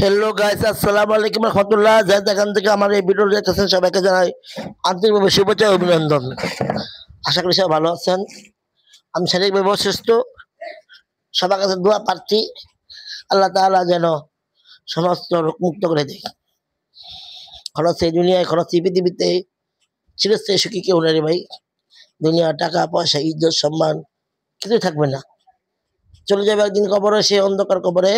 Hello guys, আসসালামু আলাইকুম রহমতুল্লাহ। যাই যেখান থেকে আমার এই ভিডিও দেখতেছেন সবাইকে জানাই আন্তরিকভাবে শুভেচ্ছা ও অভিনন্দন। আশা করি সবাই ভালো আছেন। আমি শারীরিকভাবে অসুস্থ, সবার কাছে দোয়া প্রার্থী। আল্লাহ তাআলা যেন সমস্ত রোগ মুক্ত করে দেয়। খরচ এই দুনিয়ায়, খরচ এই পৃথিবীতে চিরস্থায়ী সুখী কেউ নেই রে ভাই। দুনিয়া টাকা পয়সা ইজ্জত সম্মান কিছুই থাকবে না, চলে যাবে একদিন কবরে। সে অন্ধকার কবরে,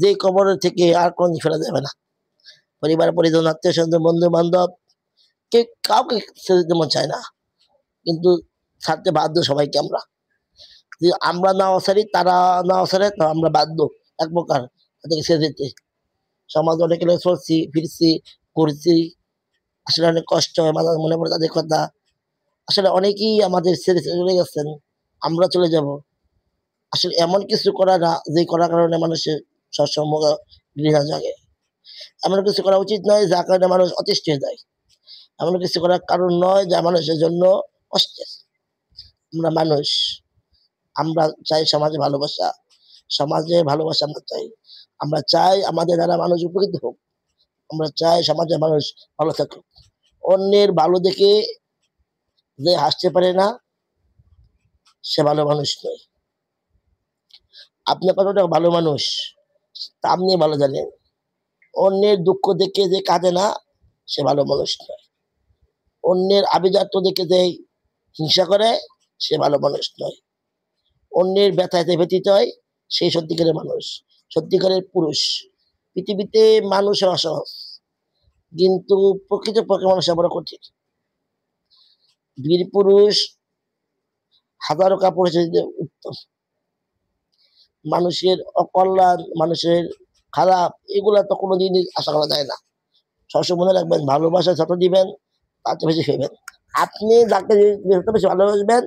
যে কবরের থেকে আর কোনদিন ফেরা যাবে না। পরিবার পরিজন আত্মীয় স্বজন বন্ধু বান্ধব কে কাউকে ছেড়ে দিতে মন চায় না, কিন্তু ছাড়তে বাধ্য সবাইকে আমরা। যদি আমরা না অসারি, তারা না অসারে, তো আমরা বাধ্য এক প্রকার তাদেরকে ছেড়ে দিতে। সমাজ অনেক চলছি ফিরছি করছি, আসলে অনেক কষ্ট হয়, মাঝে মনে পড়ে তাদের কথা। আসলে অনেকেই আমাদের ছেড়ে চলে গেছেন, আমরা চলে যাব। আসলে এমন কিছু করা না যে করার কারণে মানুষের সবসময় ঘৃণা জাগে। এমন কিছু করা উচিত নয় যার কারণে মানুষ অতিষ্ঠ হয়ে যায়। এমন কিছু করার কারণ নয় যা মানুষের জন্য কষ্টের। আমরা মানুষ, আমরা চাই সমাজে ভালোবাসা, সমাজে ভালোবাসা আমরা চাই। আমরা চাই আমাদের দ্বারা মানুষ উপকৃত হোক, আমরা চাই সমাজের মানুষ ভালো থাকুক। অন্যের ভালো দেখে যে হাসতে পারে না, সে ভালো মানুষ নয়। আপনি কতটা ভালো মানুষ তা আপনি ভালো জানেন। অন্যের দুঃখ দেখে যে কাঁদে না, সে ভালো মানুষ নয়। অন্যের আভিজাত্য দেখে যে হিংসা করে, সে ভালো মানুষ নয়। অন্যের ব্যথায় ব্যথিত হয়, সেই সত্যিকারের মানুষ, সত্যিকারের পুরুষ। পৃথিবীতে মানুষ হওয়া সহজ, কিন্তু প্রকৃত পক্ষে মানুষ বড় কঠিন। বীর পুরুষ হাজারো কাপড় উত্তম। মানুষের অকল্যাণ, মানুষের খারাপ, এগুলা তো কোনোদিনই আশা করা যায় না। সবসময় মনে রাখবেন, ভালোবাসা যত দিবেন তার চেয়ে বেশি পাইবেন। আপনি যাকে যত বেশি ভালোবাসবেন,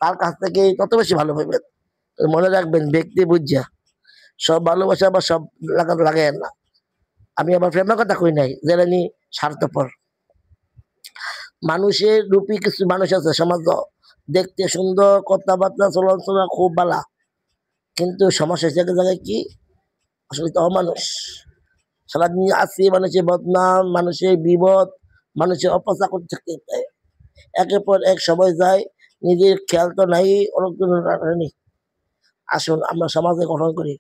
তার কাছ থেকে তত বেশি ভালো পাইবেন। মনে রাখবেন, ব্যক্তি বুঝা সব ভালোবাসা বা সব লাগাতে লাগে না। আমি আবার প্রেমের কথা কই নাই, যারা নি স্বার্থপর। মানুষের রূপী কিছু মানুষ আছে সমাজ, দেখতে সুন্দর, কথাবার্তা চলন চলা খুব ভালো, কিন্তু সমস্যা জায়গায় জায়গায় কি, আসলে তো অমানুষ। সারাদিন আসি মানুষের বদনাম, মানুষের বিপদ, মানুষের অপচা করতে থাকতে চায়। একের পর এক সময় যায়, নিজের খেয়াল তো নাই, অনেক নেই। আসুন আমরা সমাজে গঠন করি।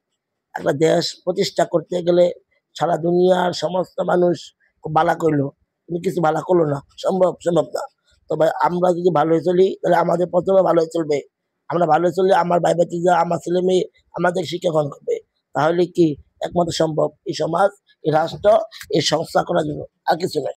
একটা দেশ প্রতিষ্ঠা করতে গেলে সারা দুনিয়ার সমস্ত মানুষ খুব ভালো করলো, কিন্তু কিছু ভালো করলো না, সম্ভব না। তবে আমরা যদি ভালো হয়ে চলি, তাহলে আমাদের প্রথমে ভালো হয়ে চলবে। আমরা ভালো হয়ে চললে আমার ভাই ভাতিজা, আমার ছেলে মেয়ে আমাদের শিক্ষা গ্রহণ করবে। তাহলে কি একমাত্র সম্ভব এই সমাজ, এই রাষ্ট্র, এই সংস্থা করার জন্য, আর কিছু নয়।